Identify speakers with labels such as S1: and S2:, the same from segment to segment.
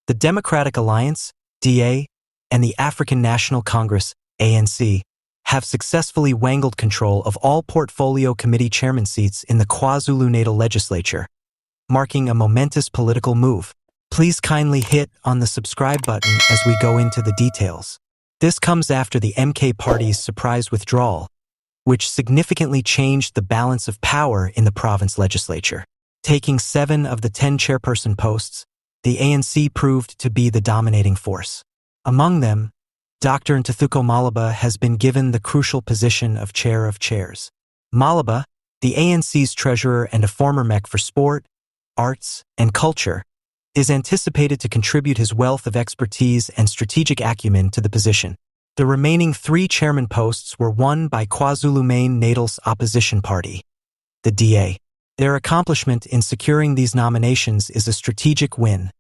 S1: The Democratic Alliance, DA, and the African National Congress, ANC, have successfully wangled control of all portfolio committee chairman seats in the KwaZulu Natal legislature, marking a momentous political move. Please kindly hit on the subscribe button as we go into the details. This comes after the MK party's surprise withdrawal, which significantly changed the balance of power in the province legislature. Taking 7 of the 10 chairperson posts, the ANC proved to be the dominating force. Among them, Dr. Ntuthuko Mahlaba has been given the crucial position of chair of chairs. Mahlaba, the ANC's treasurer and a former MEC for sport, arts, and culture, is anticipated to contribute his wealth of expertise and strategic acumen to the position. The remaining 3 chairman posts were won by KwaZulu Natal's opposition party, the DA. Their accomplishment in securing these nominations is a strategic win,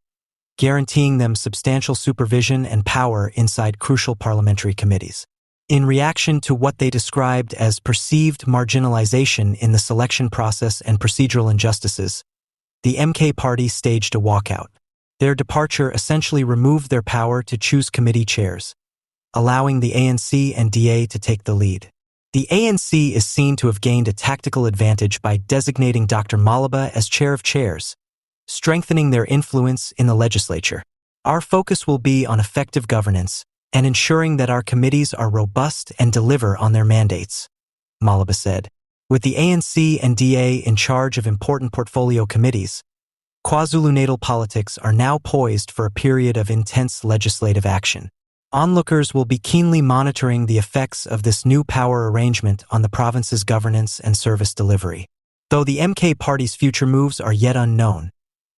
S1: guaranteeing them substantial supervision and power inside crucial parliamentary committees. In reaction to what they described as perceived marginalization in the selection process and procedural injustices, the MK party staged a walkout. Their departure essentially removed their power to choose committee chairs, allowing the ANC and DA to take the lead. The ANC is seen to have gained a tactical advantage by designating Dr. Mahlaba as chair of chairs, strengthening their influence in the legislature. Our focus will be on effective governance and ensuring that our committees are robust and deliver on their mandates, Mahlaba said. With the ANC and DA in charge of important portfolio committees, KwaZulu Natal politics are now poised for a period of intense legislative action. Onlookers will be keenly monitoring the effects of this new power arrangement on the province's governance and service delivery. Though the MK party's future moves are yet unknown,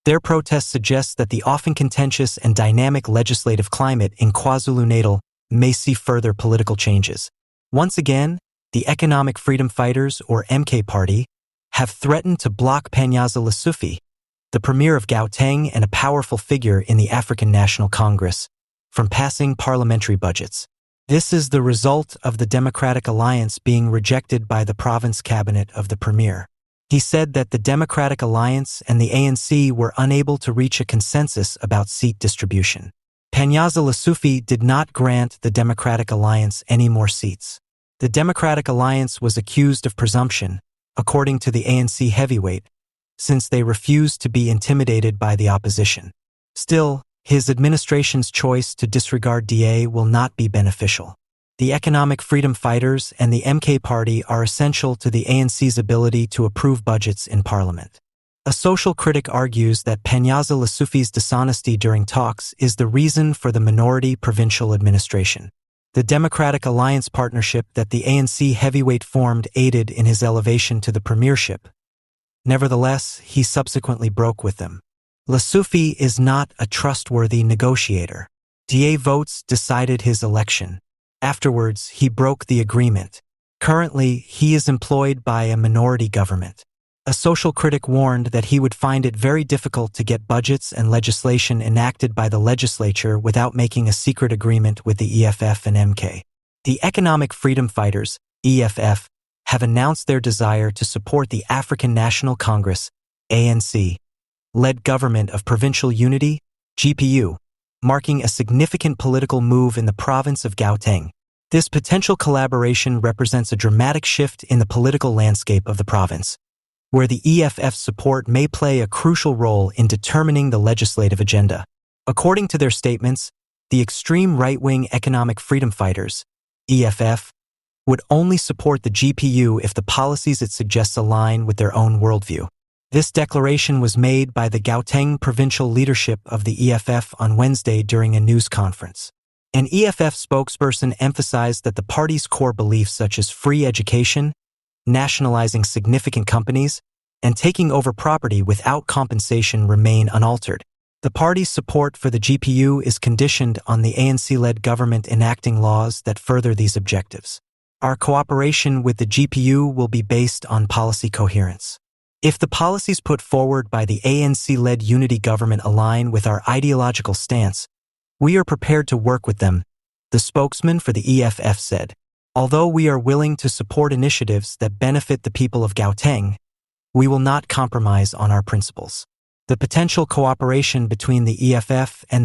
S1: their protest suggests that the often contentious and dynamic legislative climate in KwaZulu Natal may see further political changes. Once again, the Economic Freedom Fighters, or MK Party, have threatened to block Panyaza Lesufi, the premier of Gauteng and a powerful figure in the African National Congress, from passing parliamentary budgets. This is the result of the Democratic Alliance being rejected by the province cabinet of the premier. He said that the Democratic Alliance and the ANC were unable to reach a consensus about seat distribution. Panyaza Lesufi did not grant the Democratic Alliance any more seats. The Democratic Alliance was accused of presumption, according to the ANC heavyweight, since they refused to be intimidated by the opposition. Still, his administration's choice to disregard DA will not be beneficial. The Economic Freedom Fighters and the MK Party are essential to the ANC's ability to approve budgets in Parliament. A social critic argues that Panyaza Lesufi's dishonesty during talks is the reason for the minority provincial administration. The Democratic Alliance partnership that the ANC heavyweight formed aided in his elevation to the premiership. Nevertheless, he subsequently broke with them. Lesufi is not a trustworthy negotiator. DA votes decided his election. Afterwards, he broke the agreement. Currently, he is employed by a minority government. A social critic warned that he would find it very difficult to get budgets and legislation enacted by the legislature without making a secret agreement with the EFF and MK. The Economic Freedom Fighters, EFF, have announced their desire to support the African National Congress, ANC-led government of Provincial Unity, GPU, marking a significant political move in the province of Gauteng. This potential collaboration represents a dramatic shift in the political landscape of the province, where the EFF's support may play a crucial role in determining the legislative agenda. According to their statements, the extreme right-wing Economic Freedom Fighters, EFF, would only support the GPU if the policies it suggests align with their own worldview. This declaration was made by the Gauteng provincial leadership of the EFF on Wednesday during a news conference. An EFF spokesperson emphasized that the party's core beliefs such as free education, nationalizing significant companies, and taking over property without compensation remain unaltered. The party's support for the GPU is conditioned on the ANC-led government enacting laws that further these objectives. Our cooperation with the GPU will be based on policy coherence. If the policies put forward by the ANC-led unity government align with our ideological stance, we are prepared to work with them, the spokesman for the EFF said. Although we are willing to support initiatives that benefit the people of Gauteng, we will not compromise on our principles. The potential cooperation between the EFF and the